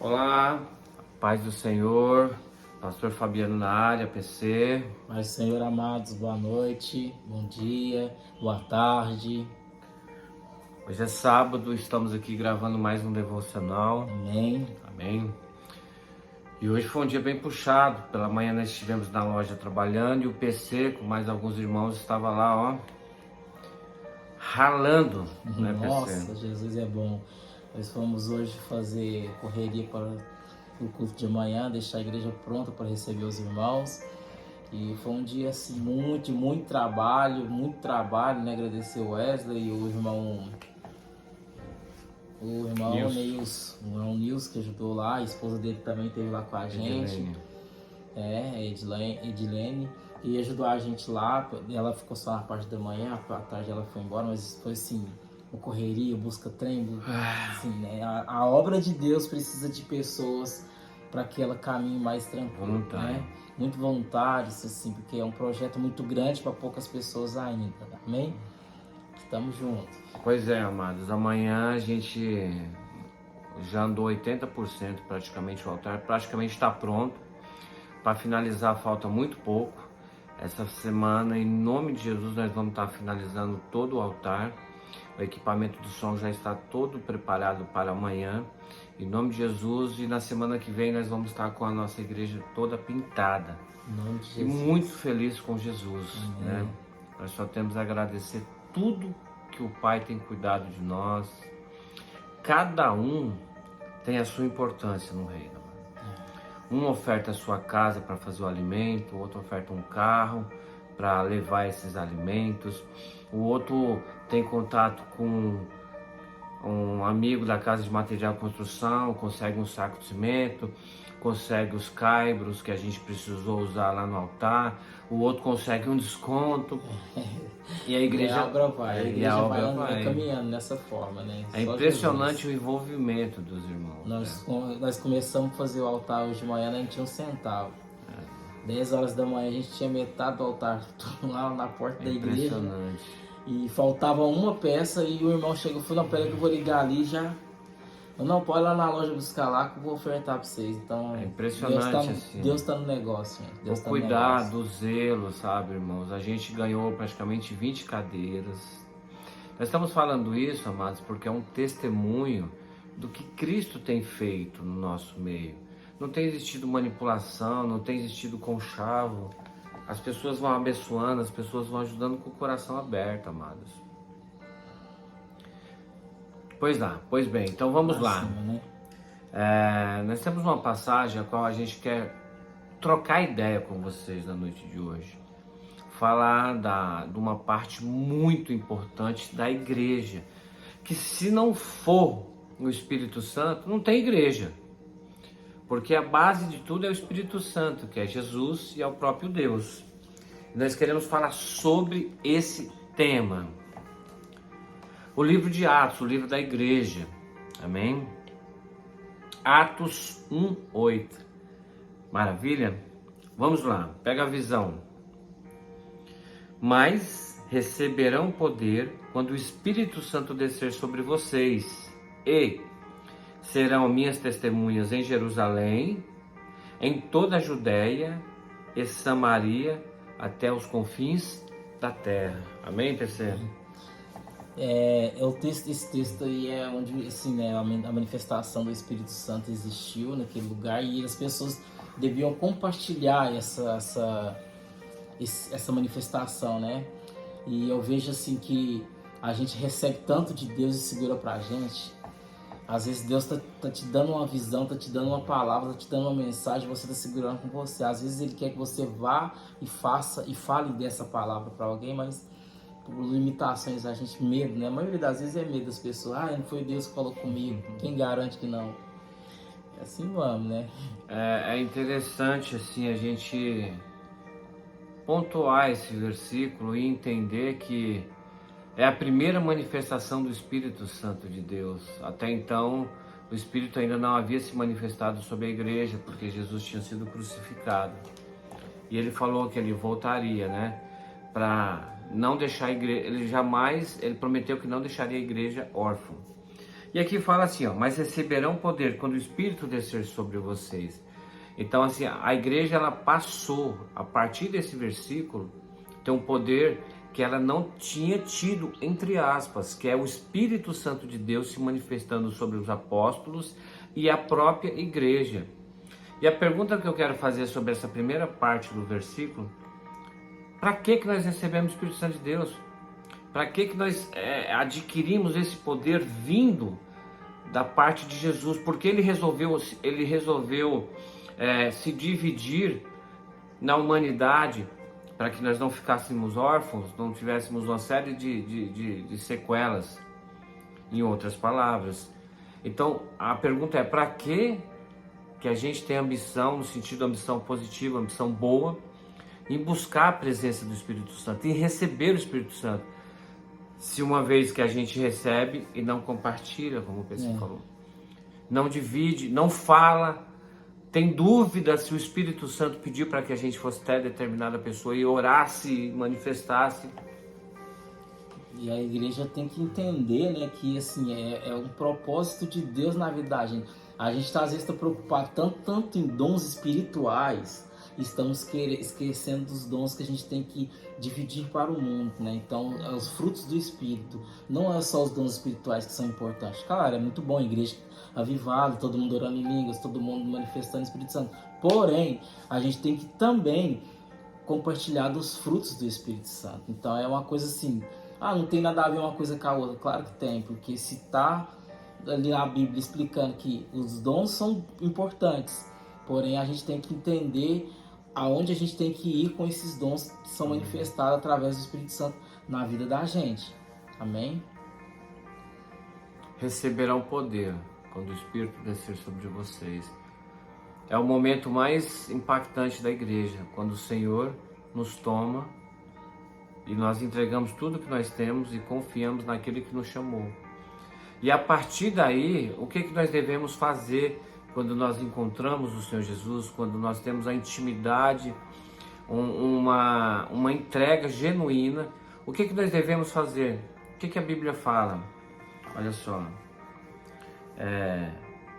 Olá, paz do Senhor, Pastor Fabiano na área, PC. Mas, Senhor amados, boa noite, bom dia, boa tarde. Hoje é sábado, estamos aqui gravando mais um devocional. Amém. Amém. E hoje foi um dia bem puxado. Pela manhã nós estivemos na loja trabalhando e o PC, com mais alguns irmãos, estava lá, ó, ralando, né, Nossa, PC? Jesus é bom. Nós fomos hoje fazer correria para o culto de manhã, deixar a igreja pronta para receber os irmãos. E foi um dia assim, muito trabalho, né? Agradecer o Wesley e o irmão Nilson que ajudou lá, a esposa dele também esteve lá com a gente. Edilene, e ajudou a gente lá. Ela ficou só na parte da manhã, à tarde ela foi embora, mas foi assim, uma correria, busca trem, assim, né? A obra de Deus precisa de pessoas para que ela caminhe mais tranquilo, né? Muito voluntários, assim, porque é um projeto muito grande para poucas pessoas ainda, amém? Estamos juntos. Pois é, amados, amanhã a gente já andou 80% praticamente, o altar praticamente está pronto. Para finalizar, falta muito pouco. Essa semana, em nome de Jesus, nós vamos estar finalizando todo o altar. O equipamento do som já está todo preparado para amanhã. Em nome de Jesus, e na semana que vem nós vamos estar com a nossa igreja toda pintada. Em nome de E Jesus. muito feliz com Jesus, né? Nós só temos a agradecer tudo que o Pai tem cuidado de nós. Cada um tem a sua importância no reino. Um oferta a sua casa para fazer o alimento, o outro oferta um carro para levar esses alimentos, o outro tem contato com um amigo da casa de material de construção, consegue um saco de cimento, consegue os caibros que a gente precisou usar lá no altar, o outro consegue um desconto. E a igreja, a obra vai, vai caminhando nessa forma, né? É Só impressionante Jesus. o envolvimento dos irmãos. Nós começamos a fazer o altar hoje de manhã, a gente tinha um centavo. 10 horas da manhã a gente tinha metade do altar lá na porta da igreja. Impressionante. E faltava uma peça e o irmão chegou e falou, não, peraí que eu vou ligar ali já. Eu, não, pode ir lá na loja buscar lá que eu vou ofertar para vocês. Então, é impressionante, Deus tá no negócio, gente. Deus o tá cuidado, o zelo, sabe, irmãos? A gente ganhou praticamente 20 cadeiras. Nós estamos falando isso, amados, porque é um testemunho do que Cristo tem feito no nosso meio. Não tem existido manipulação, não tem existido conchavo. As pessoas vão abençoando, as pessoas vão ajudando com o coração aberto, amados. Pois bem, então vamos lá. Né? Nós temos uma passagem a qual a gente quer trocar ideia com vocês na noite de hoje. Falar de uma parte muito importante da igreja. Que se não for o Espírito Santo, não tem igreja. Porque a base de tudo é o Espírito Santo, que é Jesus e é o próprio Deus. E nós queremos falar sobre esse tema. O livro de Atos, o livro da igreja. Amém? Atos 1:8. Maravilha? Vamos lá, pega a visão. Mas receberão poder quando o Espírito Santo descer sobre vocês e serão minhas testemunhas em Jerusalém, em toda a Judéia e Samaria, até os confins da terra. Amém, PC? Esse texto aí é onde assim, né, a manifestação do Espírito Santo existiu naquele lugar e as pessoas deviam compartilhar essa manifestação, né? E eu vejo assim que a gente recebe tanto de Deus e segura pra gente. Às vezes Deus tá te dando uma visão, tá te dando uma palavra, tá te dando uma mensagem, você tá segurando com você. Às vezes Ele quer que você vá e faça e fale dessa palavra para alguém, mas por limitações, a gente medo, né? A maioria das vezes é medo das pessoas. Ah, não foi Deus que falou comigo. Quem garante que não? É assim vamos, né? É interessante assim a gente pontuar esse versículo e entender que é a primeira manifestação do Espírito Santo de Deus. Até então, o Espírito ainda não havia se manifestado sobre a igreja, porque Jesus tinha sido crucificado. E ele falou que ele voltaria, né? Para não deixar a igreja, ele prometeu que não deixaria a igreja órfã. E aqui fala assim, ó, mas receberão poder quando o Espírito descer sobre vocês. Então, assim, a igreja, ela passou, a partir desse versículo, tem um poder que ela não tinha tido, entre aspas, que é o Espírito Santo de Deus se manifestando sobre os apóstolos e a própria igreja. E a pergunta que eu quero fazer sobre essa primeira parte do versículo, para que nós recebemos o Espírito Santo de Deus? Para que nós adquirimos esse poder vindo da parte de Jesus? Porque ele resolveu se dividir na humanidade para que nós não ficássemos órfãos, não tivéssemos uma série de sequelas, em outras palavras. Então, a pergunta é, para que a gente tem ambição, no sentido de ambição positiva, ambição boa, em buscar a presença do Espírito Santo, em receber o Espírito Santo, se uma vez que a gente recebe e não compartilha, como o PC falou, não divide, não fala, tem dúvida se o Espírito Santo pediu para que a gente fosse até determinada pessoa e orasse, manifestasse. E a igreja tem que entender, né, que assim, é um propósito de Deus na vida da gente. A gente às vezes está preocupado tanto em dons espirituais, estamos esquecendo dos dons que a gente tem que dividir para o mundo, né? Então, os frutos do Espírito, não é só os dons espirituais que são importantes. Claro, é muito bom a igreja avivada, todo mundo orando em línguas, todo mundo manifestando o Espírito Santo. Porém, a gente tem que também compartilhar dos frutos do Espírito Santo. Então, é uma coisa assim, não tem nada a ver uma coisa com a outra. Claro que tem, porque se está ali na Bíblia explicando que os dons são importantes, porém a gente tem que entender aonde a gente tem que ir com esses dons que são manifestados através do Espírito Santo na vida da gente. Amém? Receberão poder quando o Espírito descer sobre vocês. É o momento mais impactante da igreja, quando o Senhor nos toma e nós entregamos tudo que nós temos e confiamos naquele que nos chamou. E a partir daí, o que nós devemos fazer quando nós encontramos o Senhor Jesus, quando nós temos a intimidade, uma entrega genuína? O que nós devemos fazer? O que a Bíblia fala? Olha só.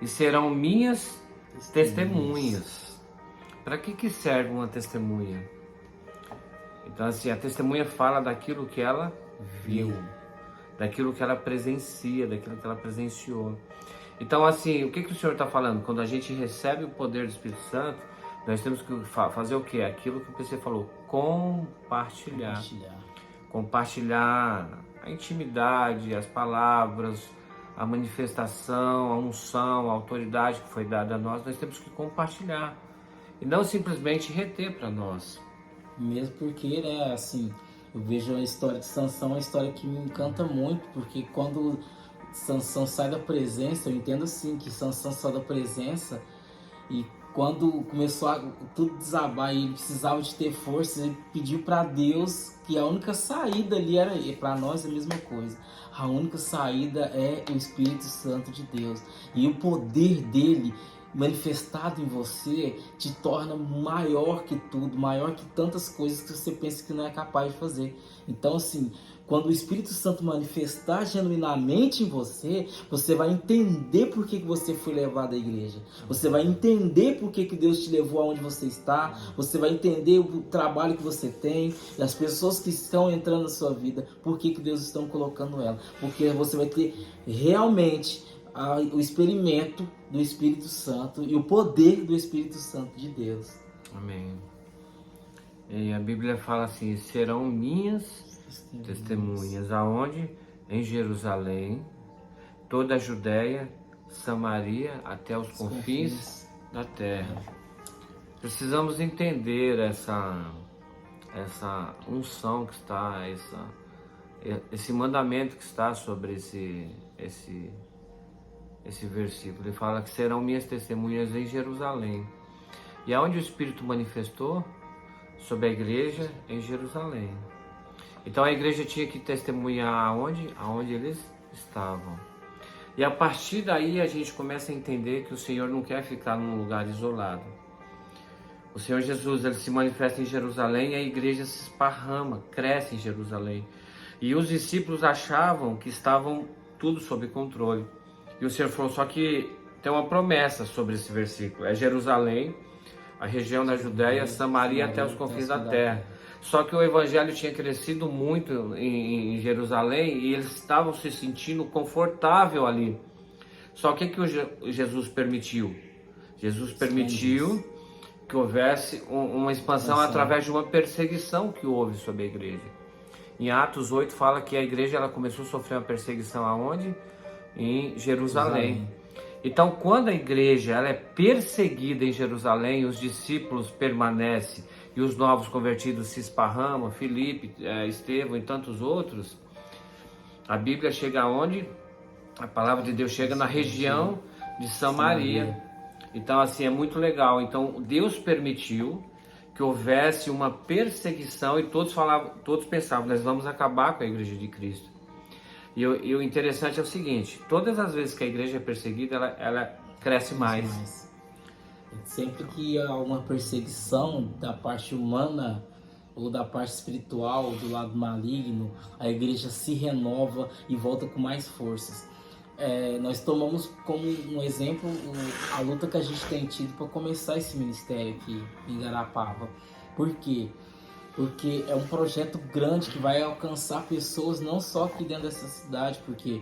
E serão minhas testemunhas. Para que serve uma testemunha? Então, assim, a testemunha fala daquilo que ela viu, daquilo que ela presencia, daquilo que ela presenciou. Então, assim, o que o Senhor está falando? Quando a gente recebe o poder do Espírito Santo, nós temos que fazer o quê? Aquilo que o PC falou, compartilhar. Compartilhar a intimidade, as palavras, a manifestação, a unção, a autoridade que foi dada a nós. Nós temos que compartilhar e não simplesmente reter para nós. Mesmo porque, né, assim, eu vejo a história de Sansão, uma história que me encanta muito, porque quando Sansão sai da presença, eu entendo assim, que Sansão sai da presença e quando começou a tudo desabar e ele precisava de ter força, ele pediu para Deus que a única saída ali era, para nós é a mesma coisa, a única saída é o Espírito Santo de Deus, e o poder dele manifestado em você te torna maior que tudo, maior que tantas coisas que você pensa que não é capaz de fazer. Então, assim, quando o Espírito Santo manifestar genuinamente em você, você vai entender por que você foi levado à igreja. Você vai entender por que Deus te levou aonde você está. Você vai entender o trabalho que você tem e as pessoas que estão entrando na sua vida, por que Deus está colocando ela. Porque você vai ter realmente o experimento do Espírito Santo e o poder do Espírito Santo de Deus. Amém. E a Bíblia fala assim, serão minhas testemunhas, aonde? Em Jerusalém, toda a Judéia, Samaria, até os confins da terra. Precisamos entender essa unção que está, esse mandamento que está sobre esse versículo. Ele fala que serão minhas testemunhas em Jerusalém. E aonde o Espírito manifestou? Sobre a igreja em Jerusalém. Então a igreja tinha que testemunhar aonde eles estavam. E a partir daí a gente começa a entender que o Senhor não quer ficar num lugar isolado. O Senhor Jesus, ele se manifesta em Jerusalém e a igreja se esparrama, cresce em Jerusalém. E os discípulos achavam que estavam tudo sob controle. E o Senhor falou, só que tem uma promessa sobre esse versículo. É Jerusalém, a região da Judéia, Samaria até os confins da terra. Só que o evangelho tinha crescido muito em Jerusalém e eles estavam se sentindo confortável ali. Só que o Jesus permitiu? Jesus permitiu que houvesse uma expansão através de uma perseguição que houve sobre a igreja. Em Atos 8 fala que a igreja ela começou a sofrer uma perseguição aonde? Em Jerusalém. Então, quando a igreja ela é perseguida em Jerusalém, os discípulos permanecem e os novos convertidos se esparramam, Filipe, Estevão e tantos outros, a Bíblia chega aonde? A palavra de Deus chega na região de Samaria. Então, assim, é muito legal. Então, Deus permitiu que houvesse uma perseguição e todos pensavam, nós vamos acabar com a igreja de Cristo. E o interessante é o seguinte, todas as vezes que a igreja é perseguida, ela cresce mais. Sempre que há uma perseguição da parte humana ou da parte espiritual, do lado maligno, a igreja se renova e volta com mais forças. Nós tomamos como um exemplo a luta que a gente tem tido para começar esse ministério aqui em Garapava. Por quê? Porque é um projeto grande que vai alcançar pessoas não só aqui dentro dessa cidade, porque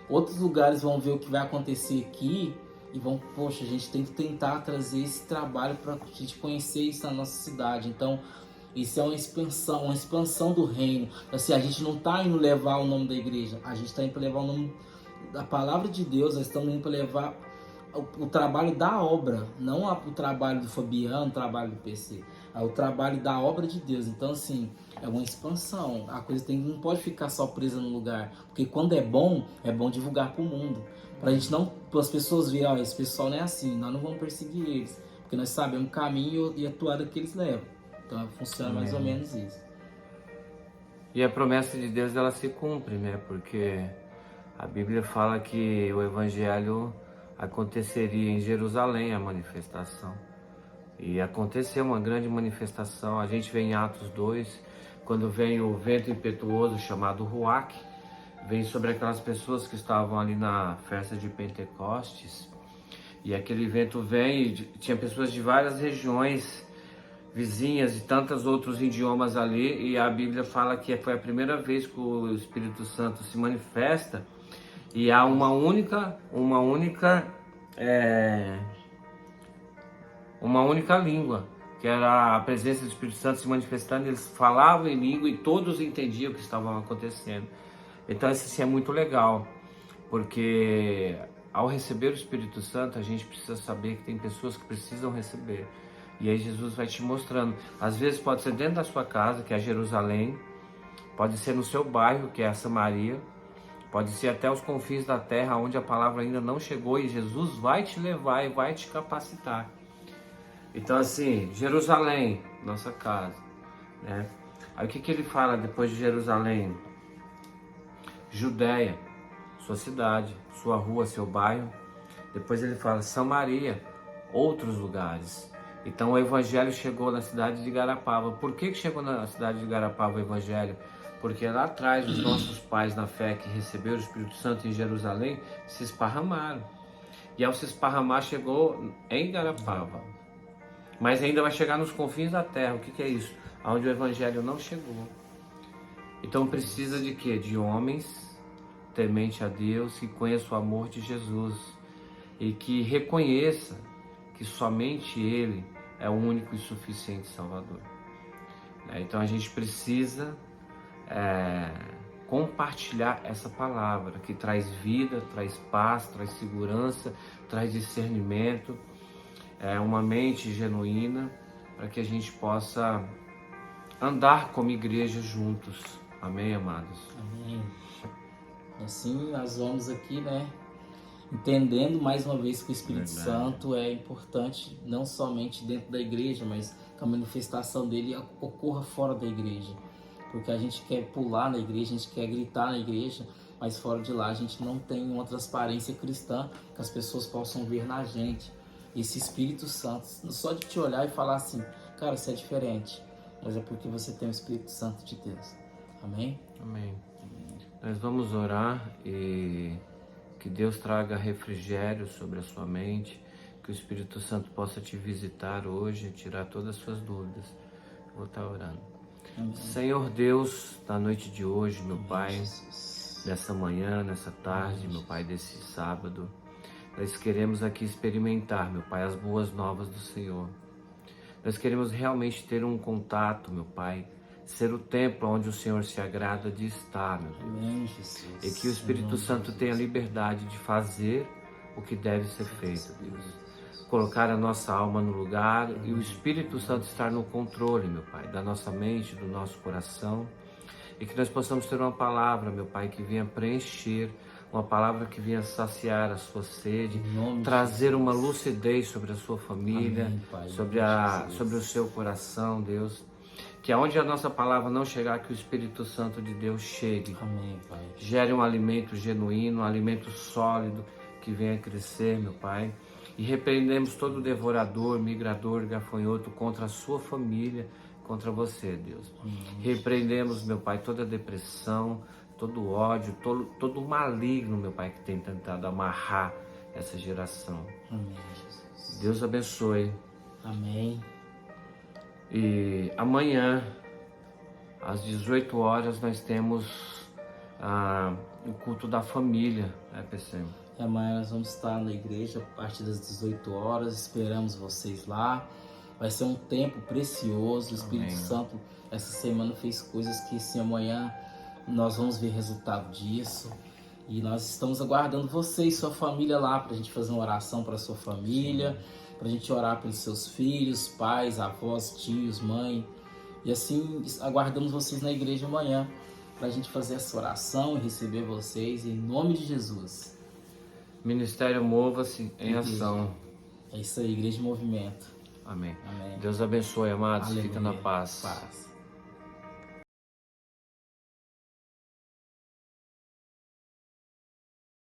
outros lugares vão ver o que vai acontecer aqui e vão, poxa, a gente tem que tentar trazer esse trabalho para a gente conhecer isso na nossa cidade. Então, isso é uma expansão do reino. Assim, a gente não está indo levar o nome da igreja, a gente está indo para levar o nome da palavra de Deus, nós estamos indo para levar o trabalho da obra, não o trabalho do Fabiano, o trabalho do PC, é o trabalho da obra de Deus. Então, assim, é uma expansão. A coisa não pode ficar só presa no lugar, porque quando é bom divulgar para o mundo, para a gente não, para as pessoas verem, ó, esse pessoal não é assim, nós não vamos perseguir eles, porque nós sabemos o caminho e a toada que eles levam. Então, funciona mais ou menos isso. E a promessa de Deus ela se cumpre, né? Porque a Bíblia fala que o evangelho aconteceria em Jerusalém, a manifestação. E aconteceu uma grande manifestação. A gente vê em Atos 2, quando vem o vento impetuoso chamado Ruach, vem sobre aquelas pessoas que estavam ali na festa de Pentecostes. E aquele vento vem e tinha pessoas de várias regiões vizinhas e tantos outros idiomas ali. E a Bíblia fala que foi a primeira vez que o Espírito Santo se manifesta e há uma única língua, que era a presença do Espírito Santo se manifestando. Eles falavam em língua e todos entendiam o que estava acontecendo. Então isso assim, é muito legal, porque ao receber o Espírito Santo a gente precisa saber que tem pessoas que precisam receber. E aí Jesus vai te mostrando. Às vezes pode ser dentro da sua casa, que é Jerusalém, pode ser no seu bairro, que é a Samaria, pode ser até os confins da terra, onde a palavra ainda não chegou, e Jesus vai te levar e vai te capacitar. Então assim, Jerusalém, nossa casa, né? Aí o que ele fala depois de Jerusalém? Judéia, sua cidade, sua rua, seu bairro. Depois ele fala Samaria, outros lugares. Então o evangelho chegou na cidade de Garapava. Por que chegou na cidade de Garapava o evangelho? Porque lá atrás os nossos pais na fé que receberam o Espírito Santo em Jerusalém se esparramaram. E ao se esparramar chegou em Garapava. Mas ainda vai chegar nos confins da terra. O que é isso? Onde o evangelho não chegou. Então precisa de quê? De homens temente a Deus, que conheça o amor de Jesus e que reconheça que somente Ele é o único e suficiente Salvador. Então a gente precisa compartilhar essa palavra que traz vida, traz paz, traz segurança, traz discernimento, uma mente genuína, para que a gente possa andar como igreja juntos. Amém, amados? Amém. Assim nós vamos aqui, né, entendendo mais uma vez que o Espírito Santo é importante não somente dentro da igreja, mas que a manifestação dele ocorra fora da igreja. Porque a gente quer pular na igreja, a gente quer gritar na igreja, mas fora de lá a gente não tem uma transparência cristã que as pessoas possam ver na gente. Esse Espírito Santo, só de te olhar e falar assim, cara, você é diferente, mas é porque você tem o Espírito Santo de Deus. Amém? Amém. Nós vamos orar e Que Deus traga refrigério sobre a sua mente, que o Espírito Santo possa te visitar hoje, tirar todas as suas dúvidas. Vou estar orando. Amém. Senhor Deus, na noite de hoje, meu Amém, Pai, Jesus. nessa manhã, nessa tarde, meu Pai, desse sábado, nós queremos aqui experimentar, meu Pai, as boas novas do Senhor. Nós queremos realmente ter um contato, meu Pai, ser o templo onde o Senhor se agrada de estar, meu Deus. Amém, Jesus. E que o Espírito Santo tenha liberdade de fazer o que deve ser feito, Deus. Colocar a nossa alma no lugar e o Espírito Santo estar no controle, meu Pai, da nossa mente, do nosso coração. E que nós possamos ter uma palavra, meu Pai, que venha preencher, uma palavra que venha saciar a sua sede, trazer uma lucidez sobre a sua família, Amém, Pai, sobre o seu coração, Deus. Que aonde a nossa palavra não chegar, que o Espírito Santo de Deus chegue. Amém, Pai. Gere um alimento genuíno, um alimento sólido, que venha crescer, meu Pai. E repreendemos todo devorador, migrador, gafanhoto contra a sua família, contra você, Deus. Repreendemos, meu Pai, toda depressão, todo ódio, todo maligno, meu Pai, que tem tentado amarrar essa geração. Amém, Jesus. Deus abençoe. Amém. E amanhã, às 18 horas, nós temos o culto da família, né, PC? E amanhã nós vamos estar na igreja a partir das 18 horas, esperamos vocês lá. Vai ser um tempo precioso, o Espírito Santo essa semana fez coisas que se amanhã nós vamos ver resultado disso. E nós estamos aguardando você e sua família lá para a gente fazer uma oração para a sua família, para a gente orar pelos seus filhos, pais, avós, tios, mãe. E assim aguardamos vocês na igreja amanhã para a gente fazer essa oração e receber vocês em nome de Jesus. Ministério Mova-se em ação. É isso aí, Igreja em Movimento. Amém. Amém. Deus abençoe, amados. Aleluia. Fica na paz. Paz.